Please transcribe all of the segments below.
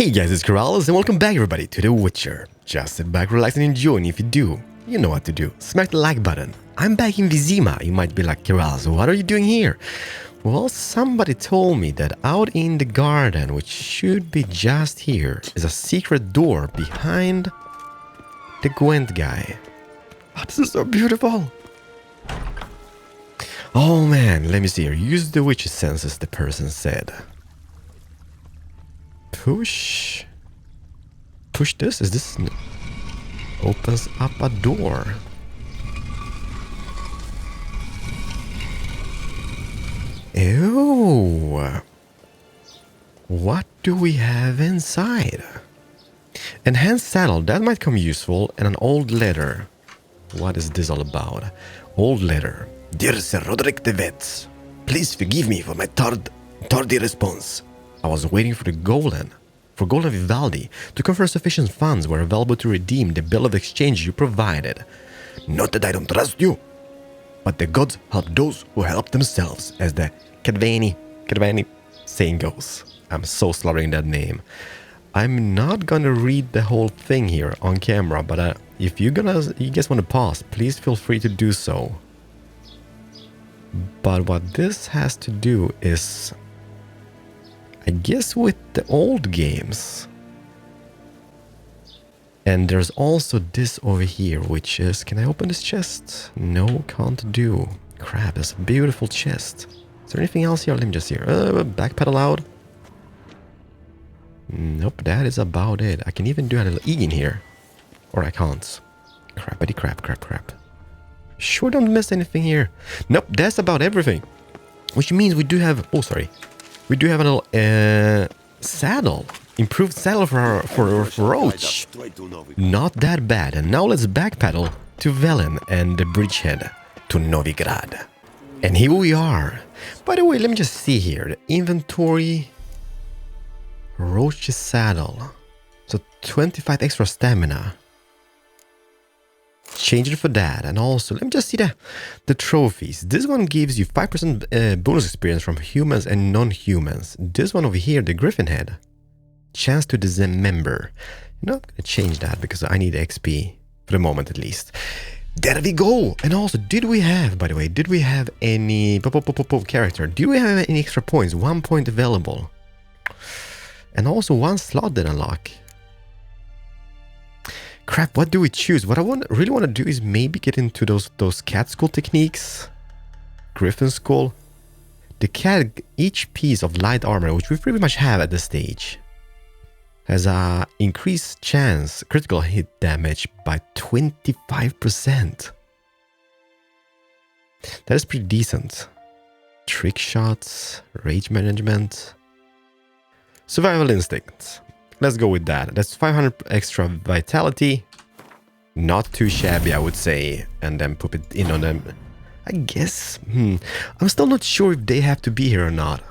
Hey guys, it's Keralis and welcome back everybody to The Witcher. Just sit back, relax and enjoy, and if you do, you know what to do. Smack the like button. I'm back in Vizima. You might be like, Keralis, what are you doing here? Well, somebody told me that out in the garden, which should be just here, is a secret door behind the Gwent guy. Oh, this is so beautiful. Oh man, let me see here. Use the witch's senses, the person said. Push this? Is this... opens up a door. Ew. What do we have inside? Enhanced saddle, that might come useful, and an old letter. What is this all about? Old letter. Dear Sir Roderick de Vetz, please forgive me for my tardy response. I was waiting for Golden Vivaldi to confirm sufficient funds were available to redeem the bill of exchange you provided. Not that I don't trust you, but the gods help those who help themselves, as the Cadvani saying goes. I'm so slaughtering that name. I'm not gonna read the whole thing here on camera, but if you guys want to pause, please feel free to do so. But what this has to do is, I guess, with the old games. And there's also this over here, which is... Can I open this chest? No, can't do. Crap, it's a beautiful chest. Is there anything else here? Let me just see here. Backpedal out. Nope, that is about it. I can even do a little E in here. Or I can't. Crappity crap. Sure don't miss anything here. Nope, that's about everything. Which means we do have... Oh, sorry. We do have a little saddle. Improved saddle for Roach. Not that bad. And now let's backpedal to Velen and the bridgehead to Novigrad. And here we are. By the way, let me just see here. The inventory. Roach's saddle. So 25 extra stamina. Change it for that. And also, let me just see the trophies. This one gives you 5% bonus experience from humans and non-humans. This one over here, the Griffin Head. Chance to dismember. I'm not going to change that because I need XP. For the moment, at least. There we go! And also, did we have, by the way, any... character? Do we have any extra points? 1 point available. And also 1 slot did unlock. Crap, what do we choose? What I really want to do is maybe get into those cat skull techniques. Griffin skull. The cat, each piece of light armor, which we pretty much have at this stage, has a increased chance critical hit damage by 25%. That is pretty decent. Trick shots, rage management, survival instinct. Let's go with that. That's 500 extra vitality. Not too shabby, I would say. And then put it in on them. I guess. I'm still not sure if they have to be here or not.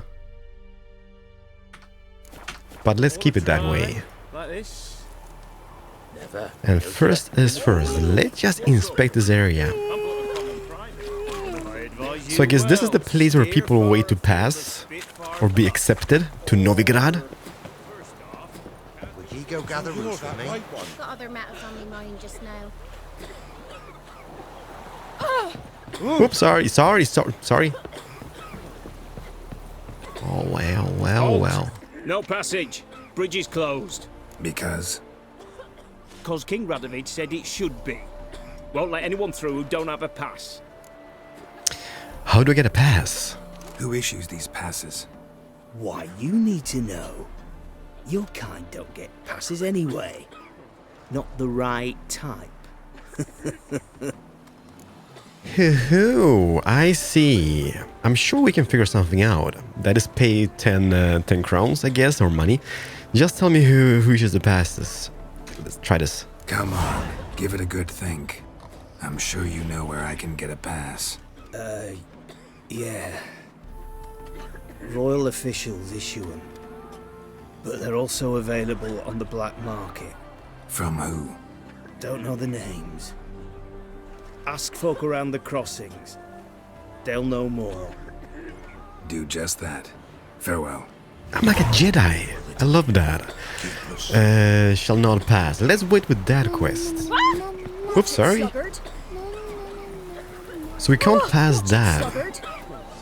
But let's keep it that way. And first is first. Let's just inspect this area. So I guess this is the place where people wait to pass or be accepted to Novigrad. Go gather roots with me. I've got other matters on my mind just now. Oops, sorry. Oh, well. No passage. Bridge is closed. Because? Because King Radovid said it should be. Won't let anyone through who don't have a pass. How do I get a pass? Who issues these passes? Why, you need to know. Your kind don't get passes anyway. Not the right type. I see. I'm sure we can figure something out. That is pay 10 crowns, I guess, or money. Just tell me who issues the passes. Let's try this. Come on, give it a good think. I'm sure you know where I can get a pass. Yeah. Royal officials issue them. But they're also available on the black market. From who? Don't know the names. Ask folk around the crossings. They'll know more. Do just that. Farewell. I'm like a Jedi. I love that. Shall not pass. Let's wait with that quest. Oops, sorry. So we can't pass that.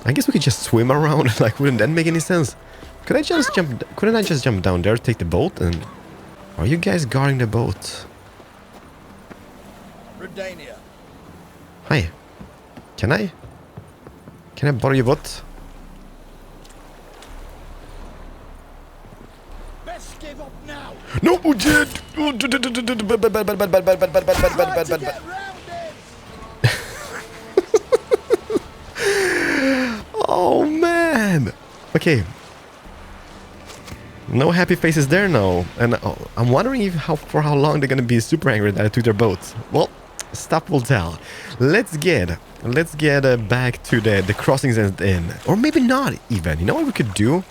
I guess we could just swim around. Like, wouldn't that make any sense? Could I just jump? Couldn't I just jump down there, take the boat, and... Are you guys guarding the boat? Hi. Can I borrow your boat? Best give up now. No, Jed! Oh, man! Okay. No happy faces there now. And I'm wondering if for how long they're gonna be super angry that I took their boat. Well, stuff will tell. Let's get back to the crossings inn. Or maybe not even. You know what we could do?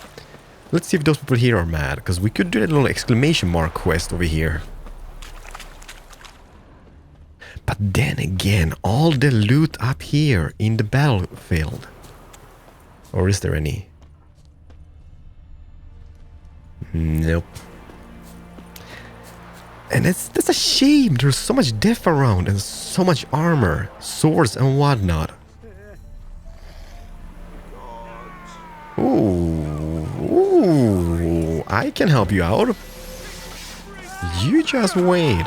Let's see if those people here are mad. Because we could do that little exclamation mark quest over here. But then again, all the loot up here in the battlefield. Or is there any? Nope. And that's a shame. There's so much death around and so much armor, swords and whatnot. Ooh, I can help you out. You just wait.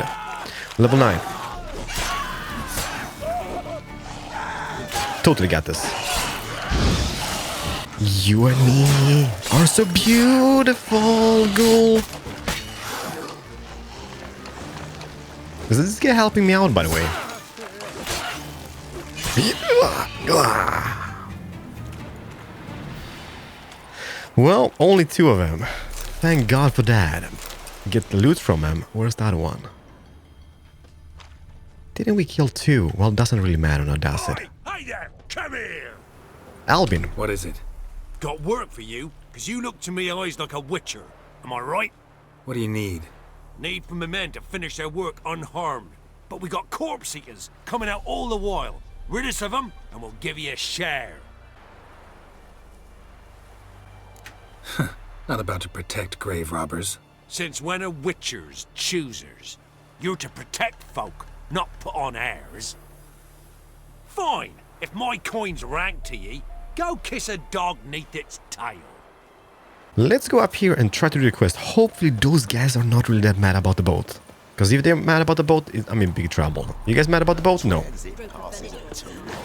Level 9. Totally got this. You and me are so beautiful, ghoul. Is this guy helping me out, by the way? Well, only 2 of them. Thank God for that. Get the loot from him. Where's the other one? Didn't we kill 2? Well, doesn't really matter now, does it? Hey there, come here. Albin. What is it? Got work for you, because you look to me eyes like a witcher. Am I right? What do you need? Need for my men to finish their work unharmed. But we got corpse eaters coming out all the while. Rid us of them, and we'll give you a share. Not about to protect grave robbers. Since when are witchers choosers? You're to protect folk, not put on airs. Fine, if my coin's rank to ye, go kiss a dog neath its tail. Let's go up here and try to do the quest. Hopefully those guys are not really that mad about the boat. Because if they're mad about the boat, I'm in big trouble. You guys mad about the boat? No.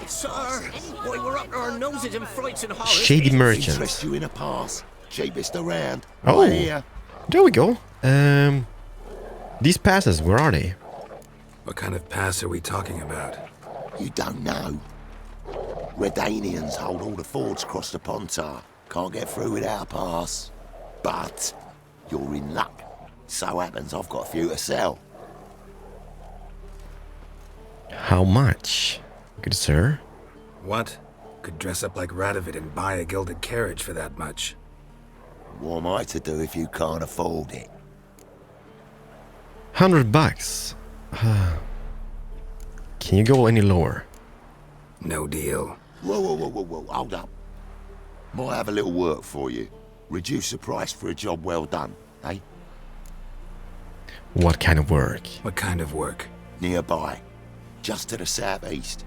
Sir, why we're up to our noses in frights and horrors. Shady merchants. Interest you in a pass. Cheapest around. Oh, Right here. there we go. These passes, where are they? What kind of pass are we talking about? You don't know. Redanians hold all the fords across the Pontar. Can't get through without a pass. But you're in luck. So happens I've got a few to sell. How much? Good sir. What? Could dress up like Radovid and buy a gilded carriage for that much. What am I to do if you can't afford it? $100. Can you go any lower? No deal. Whoa, hold up. Might have a little work for you. Reduce the price for a job well done, eh? What kind of work? What kind of work? Nearby. Just to the southeast.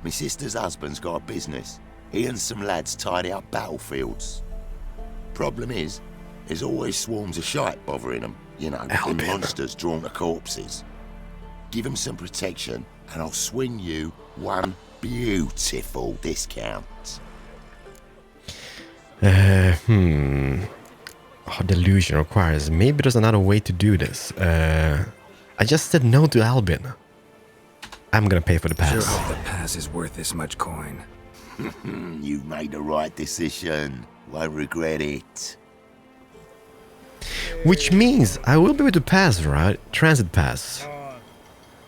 My sister's husband's got a business. He and some lads tidy up battlefields. Problem is, there's always swarms of shite bothering them. You know, the monsters drawn to corpses. Give them some protection, and I'll swing you one beautiful discount. Delusion requires. Maybe there's another way to do this. I just said no to Albin. I'm gonna pay for the pass. Sure hope the pass is worth this much coin. You made the right decision. Won't regret it. Which means I will be able to pass, right? Transit pass.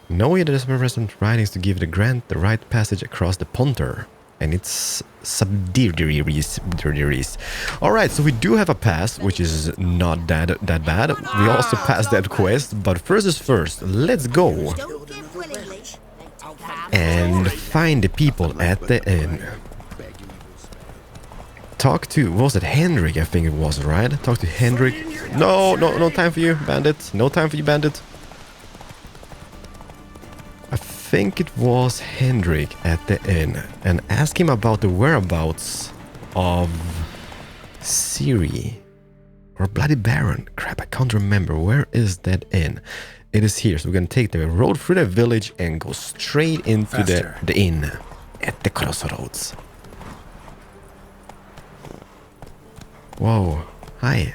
No other present writings to give the grant the right passage across the Pontar. And it's subsidiaries. Alright, so we do have a pass, which is not that bad. We also passed that quest, but first is first. Let's go Don't give willingly. and find the people at the inn. Talk to, what was it, Hendrik, I think it was, right? Talk to Hendrik. No time for you, bandit. No time for you, bandit. I think it was Hendrik at the inn, and ask him about the whereabouts of Ciri or Bloody Baron. Crap, I can't remember. Where is that inn? It is here, so we're gonna take the road through the village and go straight into the inn at the crossroads. Whoa, hi.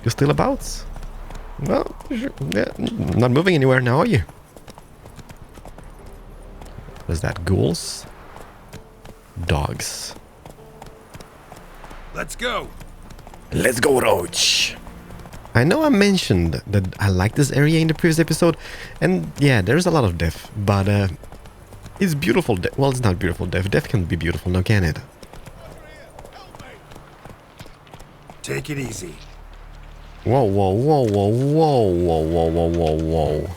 You still about? Well, yeah, not moving anywhere now, are you? What is that? Ghouls? Dogs. Let's go. Let's go, Roach! I know I mentioned that I like this area in the previous episode, and yeah, there's a lot of death, but it's beautiful. Well, it's not beautiful death. Death can be beautiful, now can it? Take it easy. Whoa, whoa, whoa, whoa, whoa, whoa, whoa, whoa, whoa, whoa.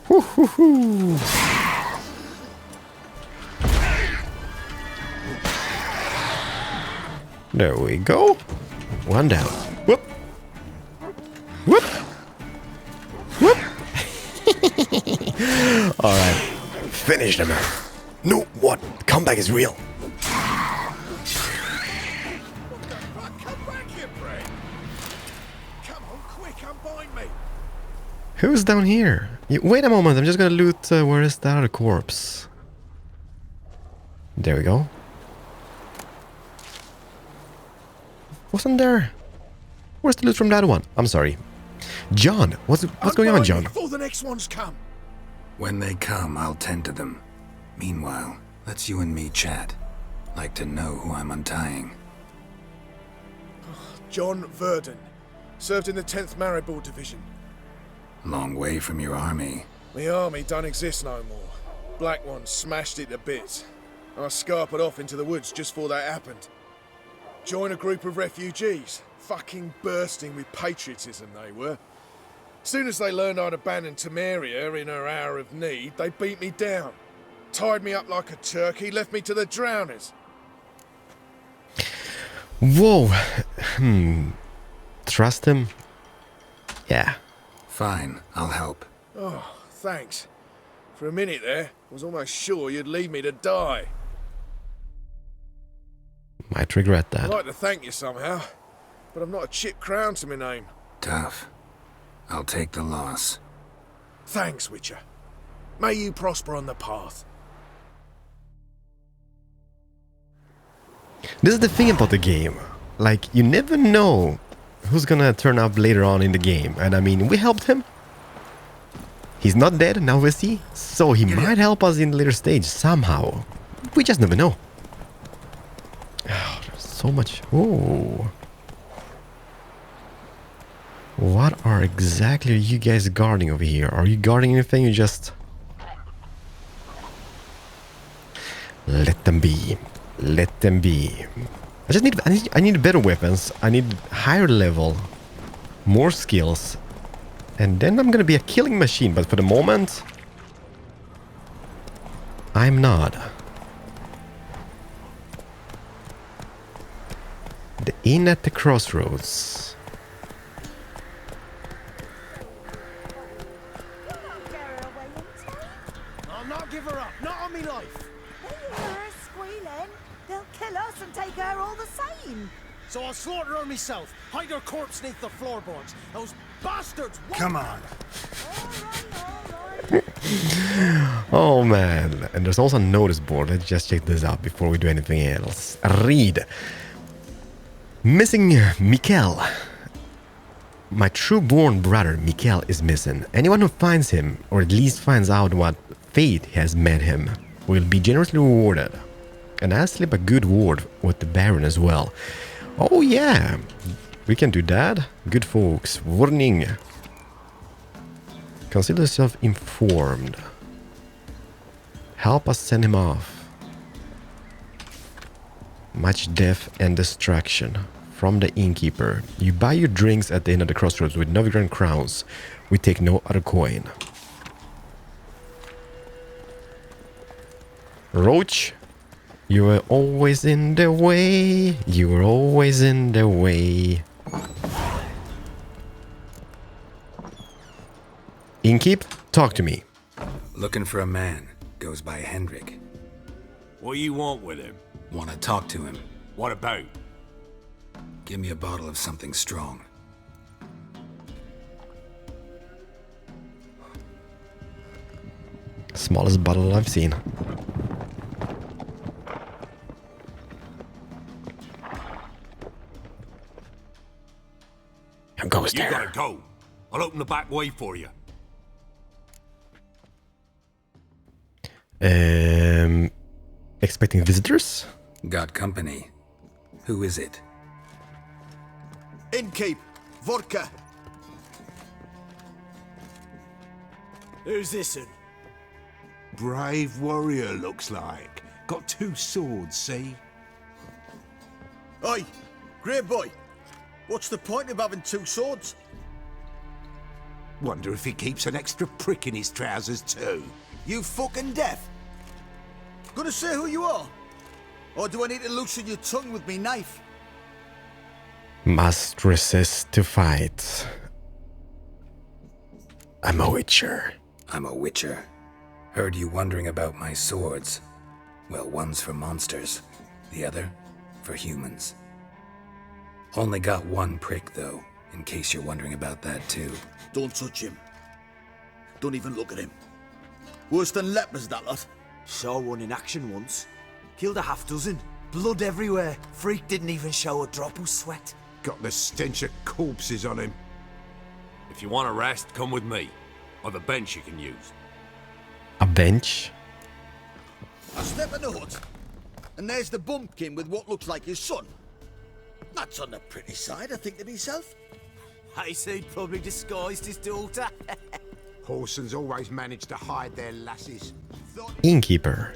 Whoo, hoo, hoo. There we go. One down. Whoop. Whoop. Whoop. Alright. Finish them. No, what? Comeback is real. Who's down here? Wait a moment, I'm just gonna loot. Where is that other corpse? There we go. Wasn't there? Where's the loot from that one? I'm sorry. John, what's going on, John? Before the next ones come. When they come, I'll tend to them. Meanwhile, let's you and me chat. Like to know who I'm untying. John Verdon. Served in the 10th Maribor Division. Long way from your army. The army don't exist no more. Black One smashed it to bits. I scarpered off into the woods just before that happened. Joined a group of refugees. Fucking bursting with patriotism they were. Soon as they learned I'd abandoned Temeria in her hour of need, they beat me down. Tied me up like a turkey, left me to the drowners. Whoa. Trust him? Yeah. Fine, I'll help. Oh, thanks. For a minute there, I was almost sure you'd leave me to die. Might regret I'd that. like to thank you somehow, but I've not a chip crown to my name. Tough. I'll take the loss. Thanks, Witcher. May you prosper on the path. This is the thing about the game. Like, you never know who's gonna turn up later on in the game. And I mean, we helped him. He's not dead, now we see. So he might help us in the later stage somehow. We just never know. Oh, there's so much. Oh. What are exactly you guys guarding over here? Are you guarding anything? You just... Let them be. Let them be. I need better weapons. I need higher level. More skills. And then I'm gonna be a killing machine. But for the moment... I'm not. The inn at the crossroads. I'll not give her up, not on me life. They hear her squealing. They'll kill us and take her all the same. So I'll slaughter her myself, hide her corpse beneath the floorboards. Those bastards won't... Come on. All right. Oh man. And there's also a notice board. Let's just check this out before we do anything else. Read. Missing Mikkel. My true-born brother Mikkel is missing. Anyone who finds him, or at least finds out what fate has met him, will be generously rewarded. And I'll slip a good word with the Baron as well. Oh yeah, we can do that. Good folks. Warning. Consider yourself informed. Help us send him off. Much death and destruction. From the innkeeper. You buy your drinks at the inn of the crossroads with Novigrad crowns. We take no other coin. Roach, you were always in the way. You were always in the way. Innkeep, talk to me. Looking for a man. Goes by Hendrik. What do you want with him? Want to talk to him. What about? Give me a bottle of something strong. Smallest bottle I've seen. Goes You there. gotta go. I'll open the back way for you. Expecting visitors? Got company. Who is it? Innkeep, vodka. Who's this? Brave warrior, looks like. Got 2 swords, see? Oi, great boy. What's the point of having 2 swords? Wonder if he keeps an extra prick in his trousers too. You fucking deaf? Gonna say who you are? Or do I need to loosen your tongue with me knife? Must resist to fight. I'm a witcher. I'm a witcher. Heard you wondering about my swords. Well, one's for monsters, the other for humans. Only got 1 prick, though, in case you're wondering about that, too. Don't touch him. Don't even look at him. Worse than lepers, that lot. Saw one in action once. Killed a half dozen. Blood everywhere. Freak didn't even show a drop of sweat. Got the stench of corpses on him. If you want a rest, come with me. I've a bench you can use. A bench? I step in the hut, and there's the bumpkin with what looks like his son. That's on the pretty side, I think to myself. I say he'd probably disguised his daughter. Horsons always manage to hide their lasses. Innkeeper.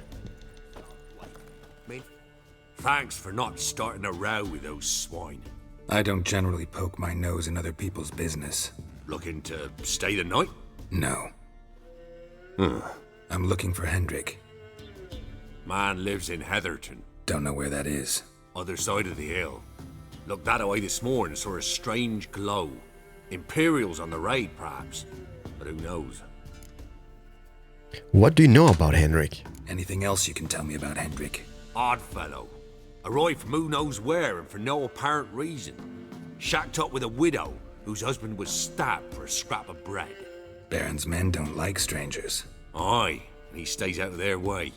Thanks for not starting a row with those swine. I don't generally poke my nose in other people's business. Looking to stay the night? No. I'm looking for Hendrik. Man lives in Heatherton. Don't know where that is. Other side of the hill. Looked that away this morning, saw a strange glow. Imperials on the raid, perhaps. But who knows? What do you know about Hendrik? Anything else you can tell me about Hendrik? Odd fellow. Arrived from who knows where and for no apparent reason. Shacked up with a widow whose husband was stabbed for a scrap of bread. Baron's men don't like strangers. Aye, and he stays out of their way.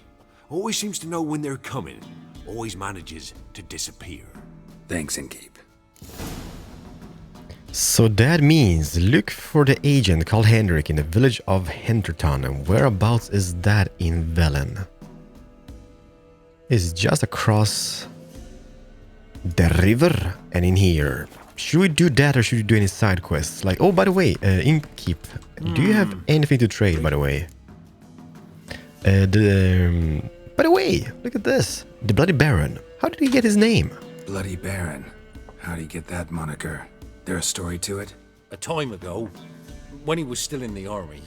Always seems to know when they're coming. Always manages to disappear. Thanks, Innkeep. So that means look for the agent called Hendrik in the village of Heatherton. And whereabouts is that in Velen? It's just across the river and in here. Should we do that or should we do any side quests? Like, oh, by the way, Innkeep, do you have anything to trade, by the way? By the way, look at this. The Bloody Baron. How did he get his name? Bloody Baron. How'd he get that moniker? There a story to it? A time ago, when he was still in the army,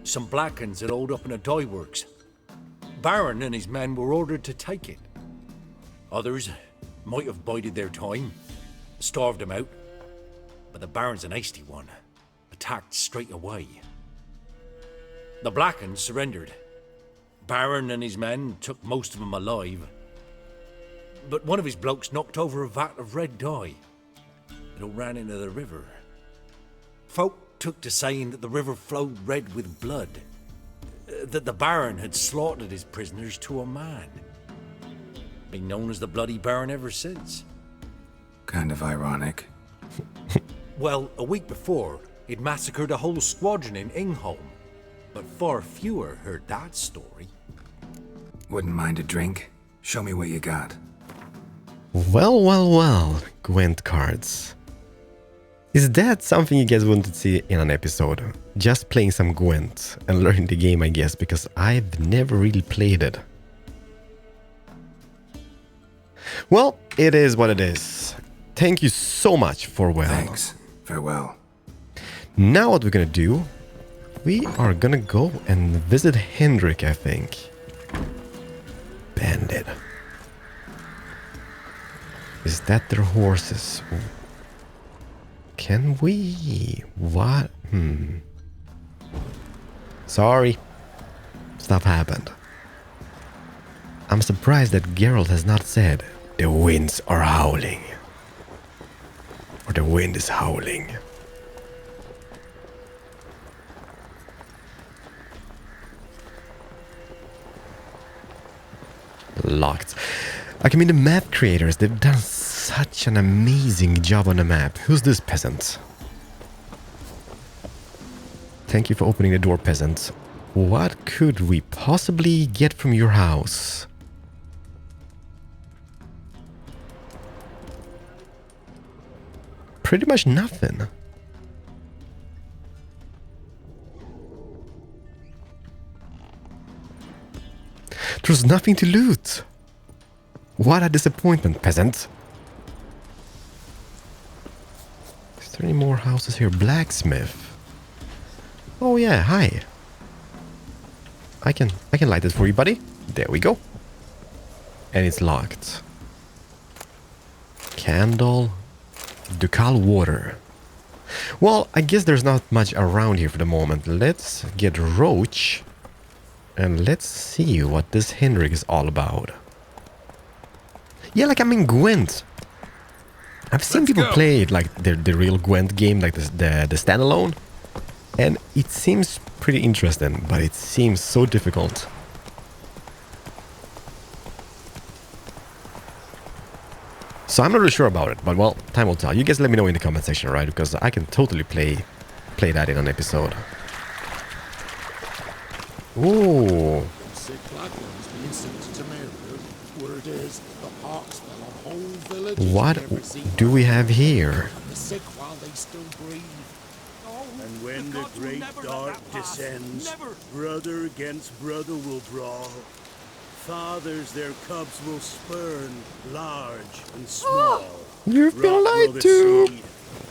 some Blackens had holed up in a dye works. Baron and his men were ordered to take it. Others might have bided their time, starved him out, but the Baron's an hasty one, attacked straight away. The Blackens surrendered. Baron and his men took most of them alive, but one of his blokes knocked over a vat of red dye. It all ran into the river. Folk took to saying that the river flowed red with blood, that the Baron had slaughtered his prisoners to a man. Been known as the Bloody Baron ever since. Kind of ironic. Well, a week before, he'd massacred a whole squadron in Ingholm, but far fewer heard that story. Wouldn't mind a drink? Show me what you got. Well, Gwent cards. Is that something you guys wanted to see in an episode? Just playing some Gwent and learning the game, I guess, because I've never really played it. Well, it is what it is. Thank you so much for Thanks. Farewell. Now what we're gonna do, we are gonna go and visit Hendrik, I think. bandit. Is that their horses? Can we? What? Sorry. Stuff happened. I'm surprised that Geralt has not said, the winds are howling. Or the wind is howling. Locked. Like, I mean, the map creators, they've done such an amazing job on the map. Who's this peasant? Thank you for opening the door, peasant. What could we possibly get from your house? Pretty much nothing. There's nothing to loot. What a disappointment, peasant. Is there any more houses here? Blacksmith. Oh yeah, hi. I can light it for you, buddy. There we go. And it's locked. Candle. Ducal water. Well, I guess there's not much around here for the moment. Let's get Roach. And let's see what this Hendrik is all about. Yeah, like, I mean, Gwent. I've seen people play it, like the real Gwent game, like the standalone. And it seems pretty interesting, but it seems so difficult. So I'm not really sure about it, but well, time will tell. You guys let me know in the comment section, right? Because I can totally play that in an episode. Ooh. What do we have here? And when the great dark descends, brother against brother will brawl. Fathers their cubs will spurn, large and small. You've been lied to.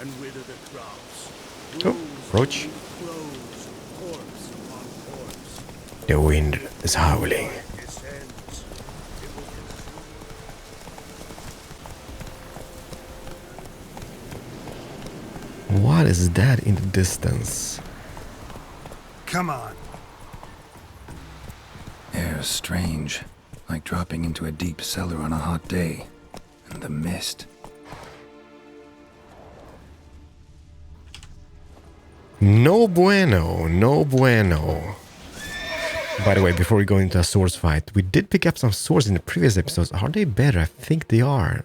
And wither the crops. Oh, Roach. The wind is howling. What is that in the distance? Come on. Air's strange, like dropping into a deep cellar on a hot day. And the mist. No bueno, no bueno. By the way, before we go into a swords fight, we did pick up some swords in the previous episodes. Are they better? I think they are.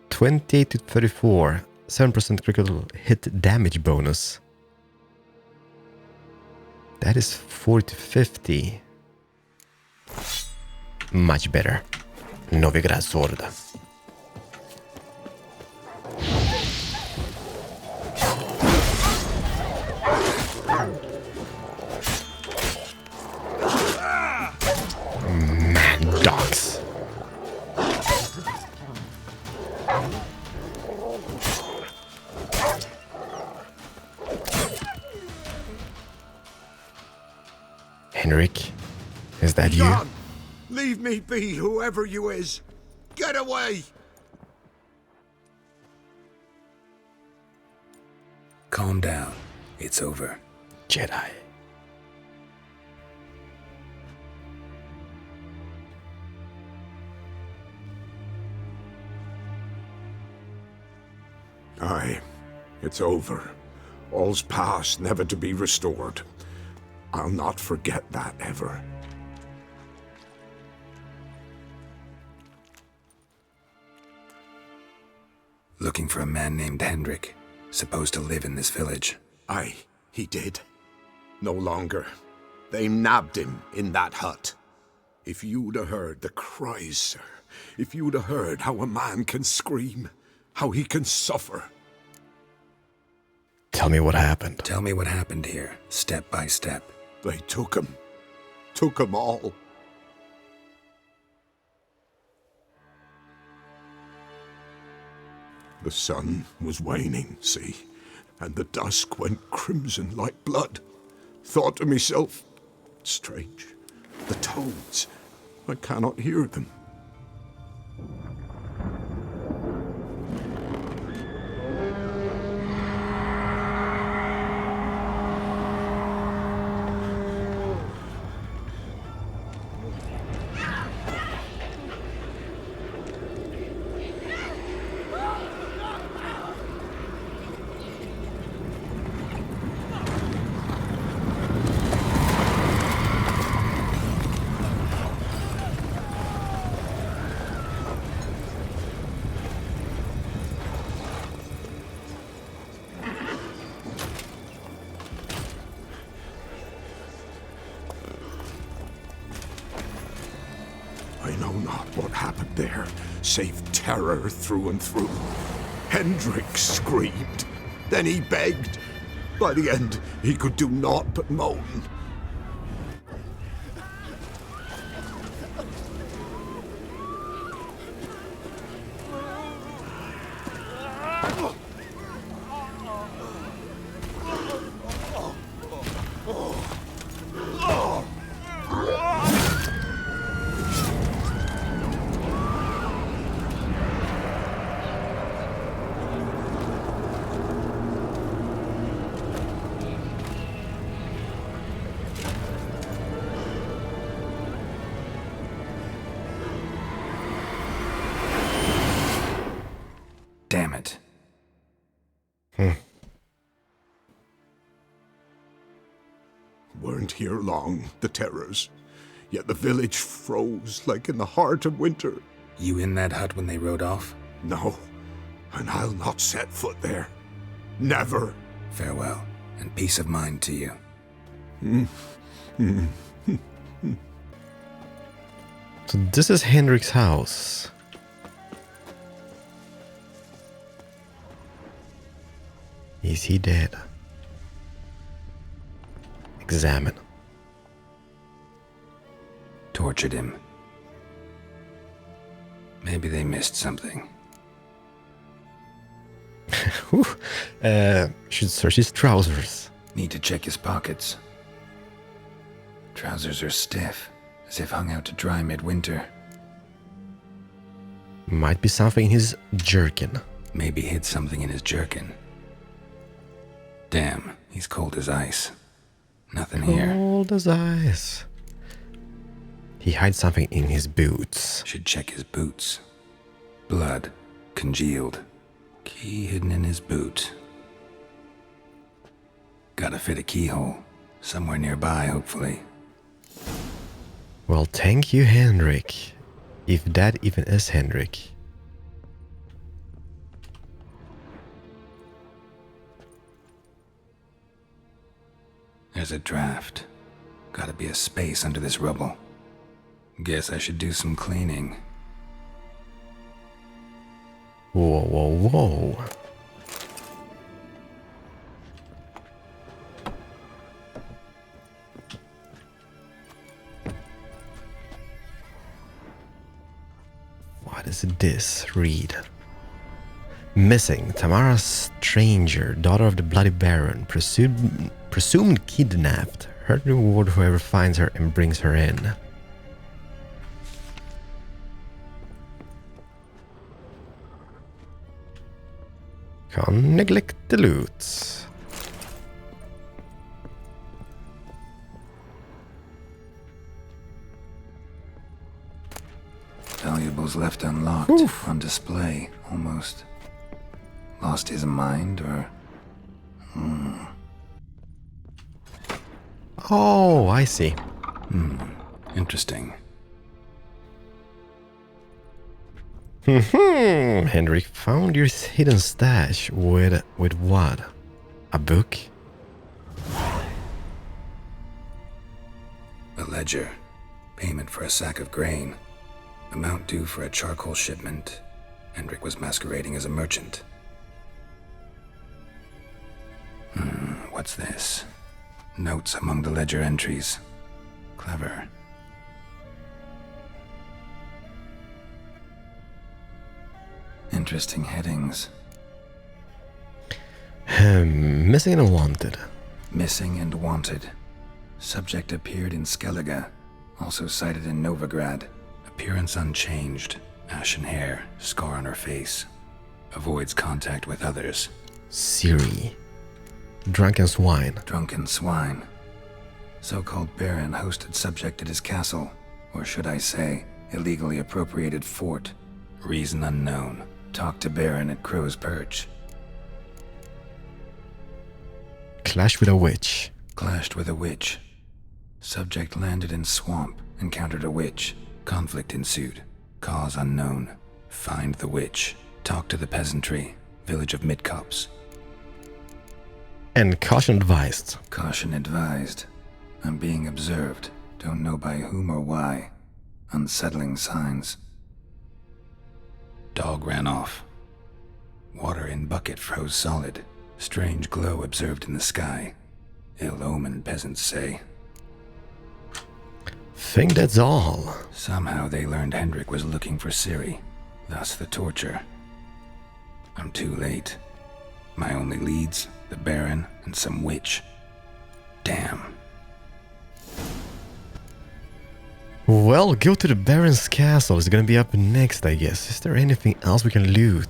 28 to 34. 7% critical hit damage bonus. That is 40 to 50. Much better. Novigrad sword. Man, dogs. Henrik, is that you? Leave me be, whoever you is. Get away! Calm down. It's over. Jedi. Aye, it's over. All's past, never to be restored. I'll not forget that ever. Looking for a man named Hendrik, supposed to live in this village. Aye, he did. No longer. They nabbed him in that hut. If you'd have heard the cries, sir. If you'd have heard how a man can scream, how he can suffer. Tell me what happened. Tell me what happened here, step by step. They took him. Took him all. The sun was waning, see, and the dusk went crimson like blood. Thought to myself, strange, the toads, I cannot hear them. I know not what happened there, save terror through and through. Hendrik screamed. Then he begged. By the end, he could do naught but moan. Damn it. Weren't here long, the terrors. Yet the village froze like in the heart of winter. You in that hut when they rode off? No, and I'll not set foot there. Never. Farewell, and peace of mind to you. So this is Hendrik's house. Is he dead? Examine. Tortured him. Maybe they missed something. Should search his trousers. Need to check his pockets. Trousers are stiff, as if hung out to dry midwinter. Might be something in his jerkin. Maybe hid something in his jerkin. Damn, he's cold as ice. Nothing here. Cold as ice. He hides something in his boots. Should check his boots. Blood. Congealed. Key hidden in his boot. Gotta fit a keyhole. Somewhere nearby, hopefully. Well, thank you, Hendrik. If that even is Hendrik. There's a draft. Gotta be a space under this rubble. Guess I should do some cleaning. Whoa, whoa, whoa. What is this? Read. Missing. Tamara Stranger, daughter of the Bloody Baron, presumed kidnapped. Her reward whoever finds her and brings her in. Can't neglect the loot. Valuables left unlocked, on display, almost. Lost his mind, or... Oh, I see. Interesting. Hendrik found your hidden stash with what? A book? A ledger. Payment for a sack of grain. Amount due for a charcoal shipment. Hendrik was masquerading as a merchant. What's this? Notes among the ledger entries. Clever. Interesting headings. Missing and wanted. Missing and wanted. Subject appeared in Skellige. Also cited in Novigrad. Appearance unchanged. Ashen hair, scar on her face. Avoids contact with others. Ciri. Drunken swine. Drunken swine. So-called Baron hosted subject at his castle. Or should I say, illegally appropriated fort. Reason unknown. Talked to Baron at Crow's Perch. Clash with a witch. Clashed with a witch. Subject landed in swamp. Encountered a witch. Conflict ensued. Cause unknown. Find the witch. Talk to the peasantry. Village of Midcops. And caution advised. Caution advised. I'm being observed. Don't know by whom or why. Unsettling signs. Dog ran off. Water in bucket froze solid. Strange glow observed in the sky. Ill omen, peasants say. Think that's all. Somehow they learned Hendrik was looking for Ciri. Thus the torture. I'm too late. My only leads, the Baron and some witch. Damn. Well, go to the Baron's castle. It's gonna be up next, I guess. Is there anything else we can loot?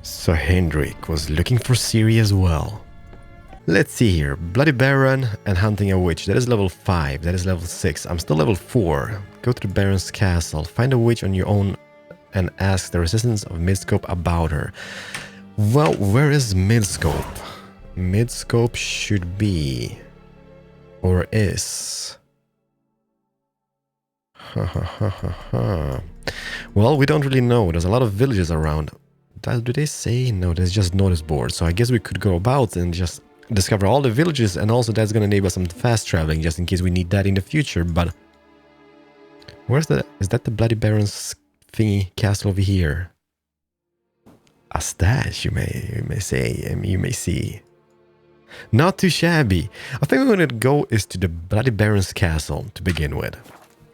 So Hendrik was looking for Ciri as well. Let's see here. Bloody Baron and hunting a witch. That is level 5. That is level 6. I'm still level 4. Go to the Baron's castle. Find a witch on your own and ask the resistance of Midscope about her. Well, where is Midscope? Midscope should be... or is... Well, we don't really know. There's a lot of villages around. Do they say? No, there's just notice boards. So I guess we could go about and just discover all the villages, and also that's going to enable some fast traveling just in case we need that in the future. But where's the... is that the Bloody Baron's thingy castle over here? A stash, you may say, and you may see. Not too shabby. I think we're going to go is to the Bloody Baron's castle to begin with.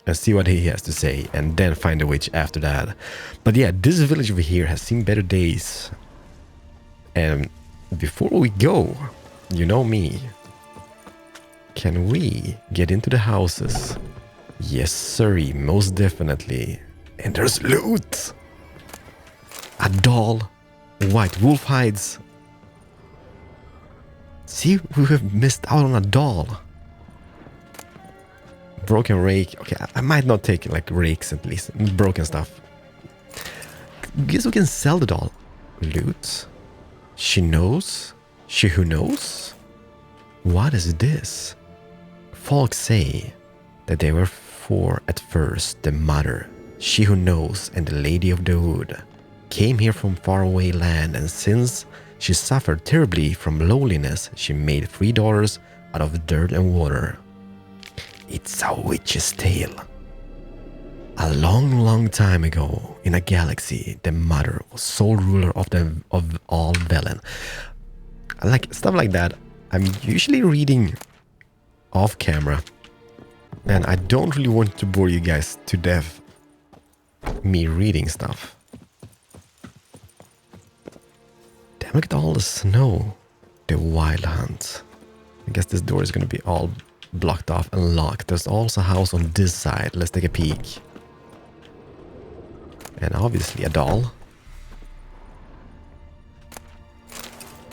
And see what he has to say, and then find a witch after that. But yeah, this village over here has seen better days. And before we go, you know me, can we get into the houses? Yes, sirree, most definitely. And there's loot! A doll, white wolf hides. See, we have missed out on a doll. Broken rake. Okay, I might not take like rakes at least. Broken stuff. Guess we can sell the doll. Loot. She knows. She who knows. What is this? Folk say that they were for at first the mother, she who knows, and the lady of the wood. Came here from faraway land, and since she suffered terribly from loneliness, she made 3 daughters out of dirt and water. It's a witch's tale. A long, long time ago, in a galaxy, the mother was sole ruler of all Velen. Like stuff like that, I'm usually reading off camera, and I don't really want to bore you guys to death. Me reading stuff. Damn, look at all the snow. The wild hunt. I guess this door is gonna be all blocked off and locked. There's also a house on this side. Let's take a peek. And obviously a doll.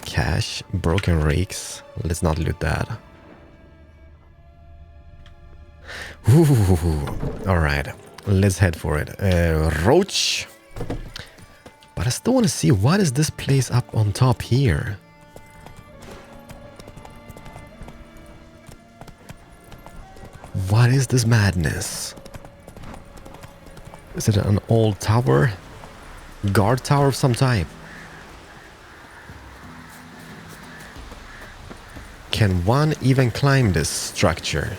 Cash, broken rakes. Let's not loot that. Ooh, alright, let's head for it. Roach. But I still want to see what is this place up on top here. What is this madness? Is it an old tower? Guard tower of some type? Can one even climb this structure?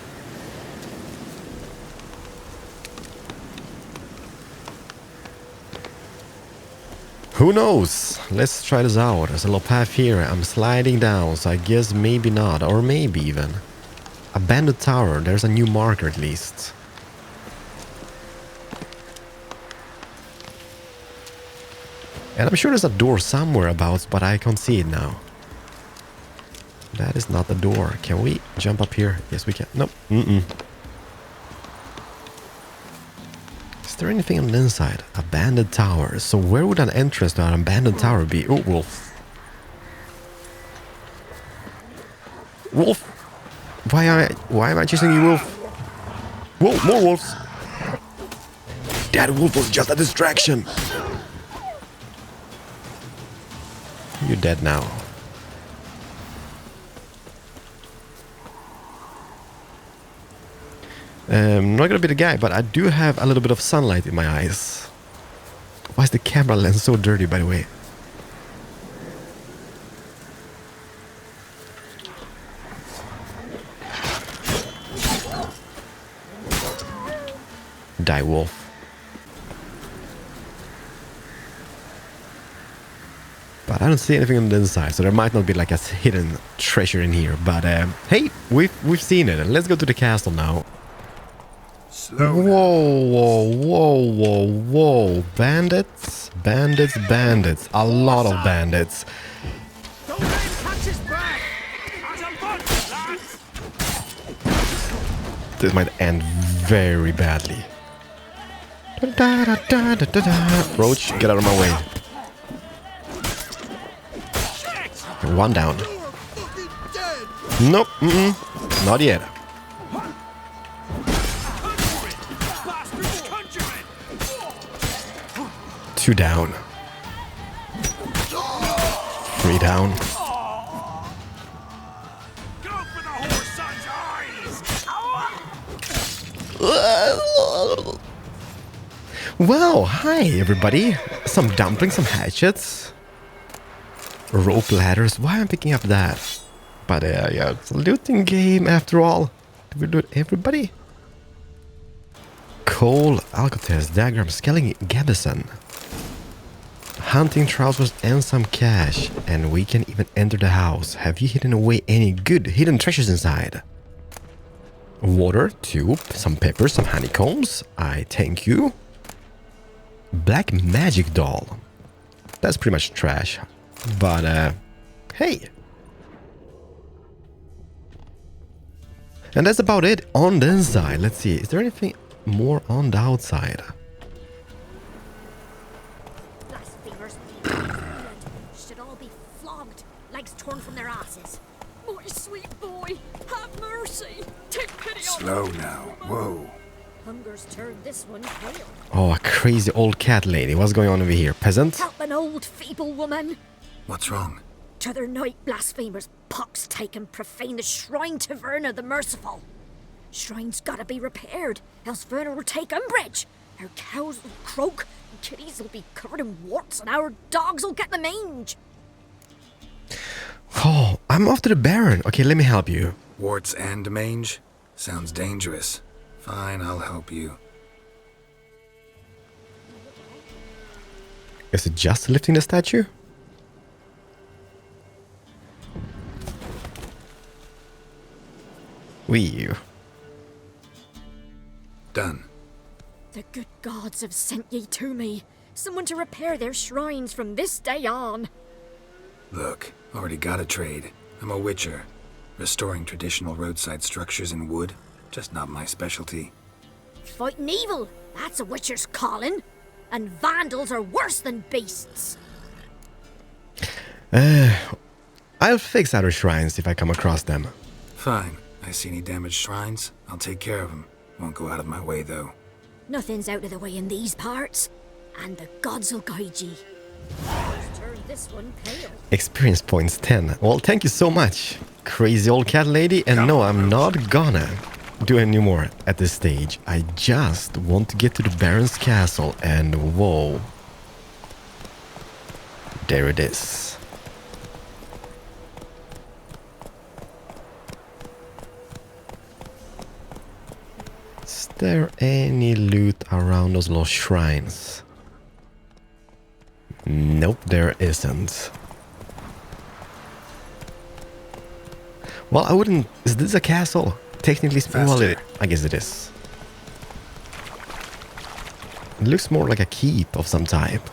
Who knows? Let's try this out. There's a little path here. I'm sliding down, so I guess maybe not, or maybe even. Abandoned tower. There's a new marker at least. And I'm sure there's a door somewhere about, but I can't see it now. That is not the door. Can we jump up here? Yes, we can. Nope. there anything on the inside? Abandoned tower. So where would an entrance to an abandoned tower be? Oh, wolf. Wolf! Why am I chasing you, wolf? Whoa, more wolves! That wolf was just a distraction! You're dead now. Not gonna be the guy, but I do have a little bit of sunlight in my eyes. Why is the camera lens so dirty, by the way? Die, wolf. But I don't see anything on the inside, so there might not be like a hidden treasure in here. But hey, we've seen it. Let's go to the castle now. Whoa. Bandits. A lot of bandits. Don't let him catch his breath! As a bunch, lads! This might end very badly. Roach, get out of my way. One down. Nope, not yet. Two down. Three down. Go for the horse son's eyes! Well, hi everybody. Some dumplings, some hatchets. Rope ladders. Why am I picking up that? But yeah, it's a looting game after all. Do we loot everybody? Coal, Alcatraz, Diagram, Skelling, Gabison. Hunting trousers and some cash. And we can even enter the house. Have you hidden away any good hidden treasures inside? Water, tube, some peppers, some honeycombs. I thank you. Black magic doll. That's pretty much trash. But, hey. And that's about it on the inside. Let's see. Is there anything more on the outside? Blasphemers. Should all be flogged. Legs torn from their asses. My sweet boy, have mercy. Take pity on Slow now. Whoa. Hunger's turned this one pale. Oh, a crazy old cat lady. What's going on over here? Peasant? Help an old feeble woman. What's wrong? T'other night, blasphemers pox take and profane the shrine to Verna the Merciful. Shrine's gotta be repaired, else Verna will take umbrage. Our cows will croak, and kitties will be covered in warts, and our dogs will get the mange. Oh, I'm off to the Baron. Okay, let me help you. Warts and mange? Sounds dangerous. Fine, I'll help you. Is it just lifting the statue? Wee. Done. The good gods have sent ye to me. Someone to repair their shrines from this day on. Look, already got a trade. I'm a witcher. Restoring traditional roadside structures in wood. Just not my specialty. Fighting evil, that's a witcher's calling. And vandals are worse than beasts. I'll fix other shrines if I come across them. Fine. I see any damaged shrines, I'll take care of them. Won't go out of my way, though. Nothing's out of the way in these parts. And the gods will guide ye. Turn this one pale. Experience points 10. Well, thank you so much, crazy old cat lady. And no, I'm not gonna do any more at this stage. I just want to get to the Baron's castle and whoa. There it is. Is there any loot around those little shrines? Nope, there isn't. Well, I wouldn't... Is this a castle? Technically speaking, well, I guess it is. It looks more like a keep of some type.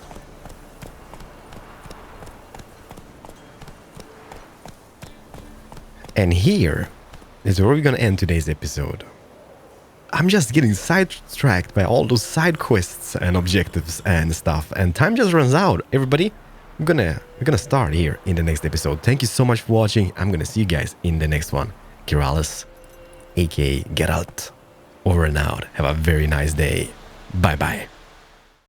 And here is where we're gonna end today's episode. I'm just getting sidetracked by all those side quests and objectives and stuff, and time just runs out. Everybody, we're gonna start here in the next episode. Thank you so much for watching. I'm gonna see you guys in the next one. Keralis, aka Geralt, over and out. Have a very nice day. Bye bye.